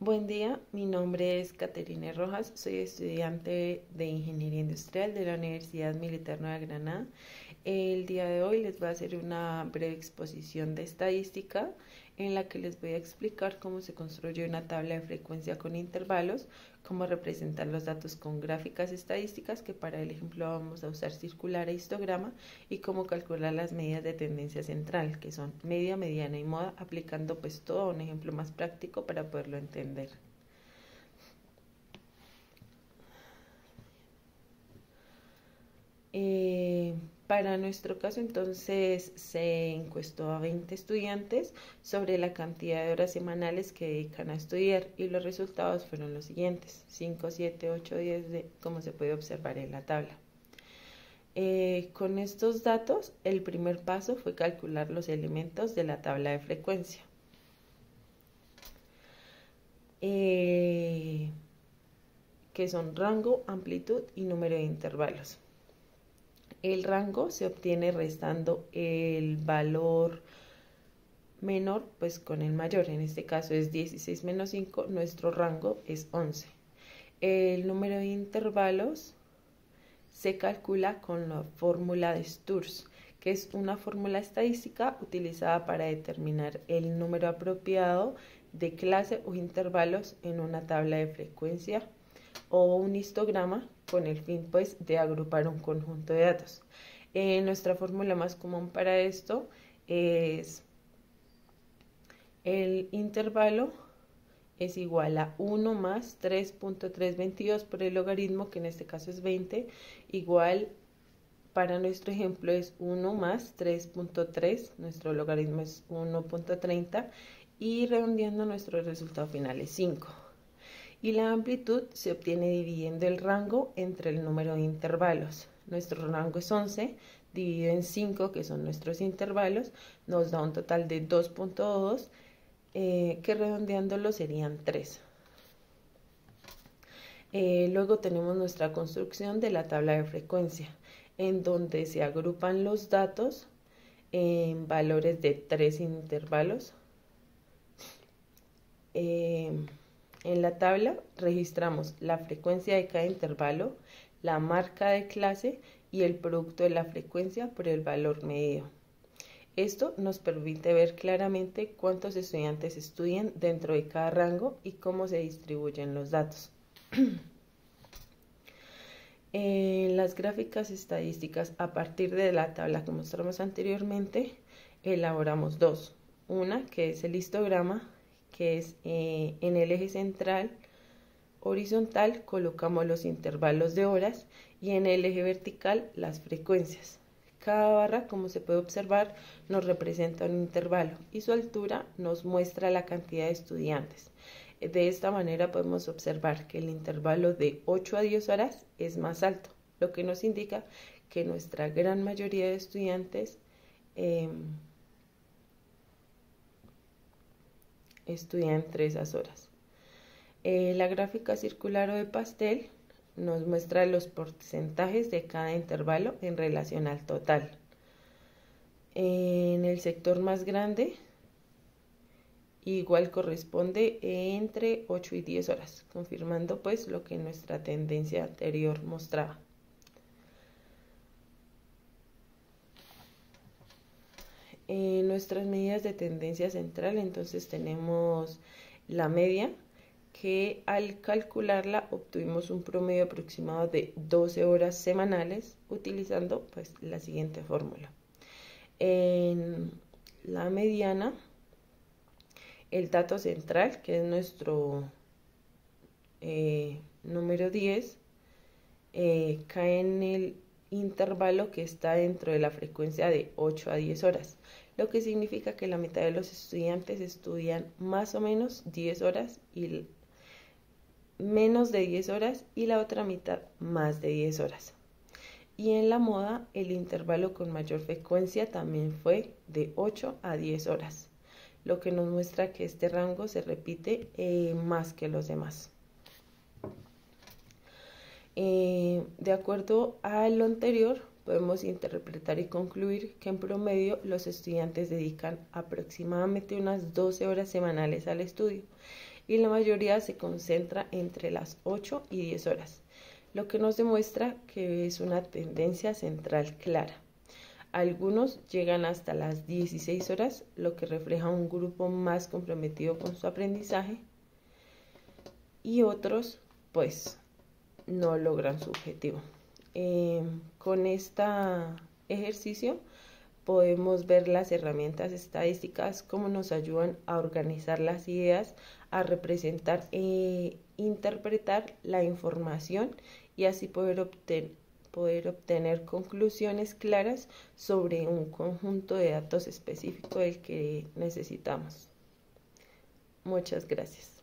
Buen día, mi nombre es Caterina Rojas, soy estudiante de Ingeniería Industrial de la Universidad Militar Nueva Granada. El día de hoy les voy a hacer una breve exposición de estadística en la que les voy a explicar cómo se construye una tabla de frecuencia con intervalos, cómo representar los datos con gráficas estadísticas, que para el ejemplo vamos a usar circular e histograma, y cómo calcular las medidas de tendencia central, que son media, mediana y moda, aplicando pues todo a un ejemplo más práctico para poderlo entender. Para nuestro caso, entonces, se encuestó a 20 estudiantes sobre la cantidad de horas semanales que dedican a estudiar y los resultados fueron los siguientes: 5, 7, 8, 10, como se puede observar en la tabla. Con estos datos, el primer paso fue calcular los elementos de la tabla de frecuencia. Que son rango, amplitud y número de intervalos. El rango se obtiene restando el valor menor pues con el mayor, en este caso es 16 menos 5, nuestro rango es 11. El número de intervalos se calcula con la fórmula de Sturz, que es una fórmula estadística utilizada para determinar el número apropiado de clase o intervalos en una tabla de frecuencia o un histograma, con el fin pues de agrupar un conjunto de datos. Nuestra fórmula más común para esto es el intervalo es igual a 1 más 3.322 por el logaritmo, que en este caso es 20, igual, para nuestro ejemplo es 1 más 3.3, nuestro logaritmo es 1.30, y redondeando nuestro resultado final es 5. Y la amplitud se obtiene dividiendo el rango entre el número de intervalos. Nuestro rango es 11, dividido en 5, que son nuestros intervalos, nos da un total de 2.2, que redondeándolo serían 3. Luego tenemos nuestra construcción de la tabla de frecuencia, en donde se agrupan los datos en valores de 3 intervalos. En la tabla registramos la frecuencia de cada intervalo, la marca de clase y el producto de la frecuencia por el valor medido. Esto nos permite ver claramente cuántos estudiantes estudian dentro de cada rango y cómo se distribuyen los datos. En las gráficas estadísticas, a partir de la tabla que mostramos anteriormente, elaboramos dos. Una, que es el histograma, que es en el eje central horizontal colocamos los intervalos de horas y en el eje vertical las frecuencias. Cada barra, como se puede observar, nos representa un intervalo y su altura nos muestra la cantidad de estudiantes. De esta manera podemos observar que el intervalo de 8 a 10 horas es más alto, lo que nos indica que nuestra gran mayoría de estudiantes estudian entre esas horas. La gráfica circular o de pastel nos muestra los porcentajes de cada intervalo en relación al total. En el sector más grande, igual corresponde entre 8 y 10 horas, confirmando pues lo que nuestra tendencia anterior mostraba. En nuestras medidas de tendencia central, entonces tenemos la media, que al calcularla obtuvimos un promedio aproximado de 12 horas semanales utilizando pues la siguiente fórmula. En la mediana, el dato central, que es nuestro número 10, cae en el intervalo que está dentro de la frecuencia de 8 a 10 horas, lo que significa que la mitad de los estudiantes estudian más o menos 10 horas y menos de 10 horas y la otra mitad más de 10 horas. Y en la moda, el intervalo con mayor frecuencia también fue de 8 a 10 horas, lo que nos muestra que este rango se repite más que los demás. De acuerdo a lo anterior, podemos interpretar y concluir que en promedio los estudiantes dedican aproximadamente unas 12 horas semanales al estudio. y la mayoría se concentra entre las 8 y 10 horas, lo que nos demuestra que es una tendencia central clara. Algunos llegan hasta las 16 horas, lo que refleja un grupo más comprometido con su aprendizaje, y otros pues no logran su objetivo. Con este ejercicio podemos ver las herramientas estadísticas cómo nos ayudan a organizar las ideas, a representar e interpretar la información y así poder obtener conclusiones claras sobre un conjunto de datos específico del que necesitamos. Muchas gracias.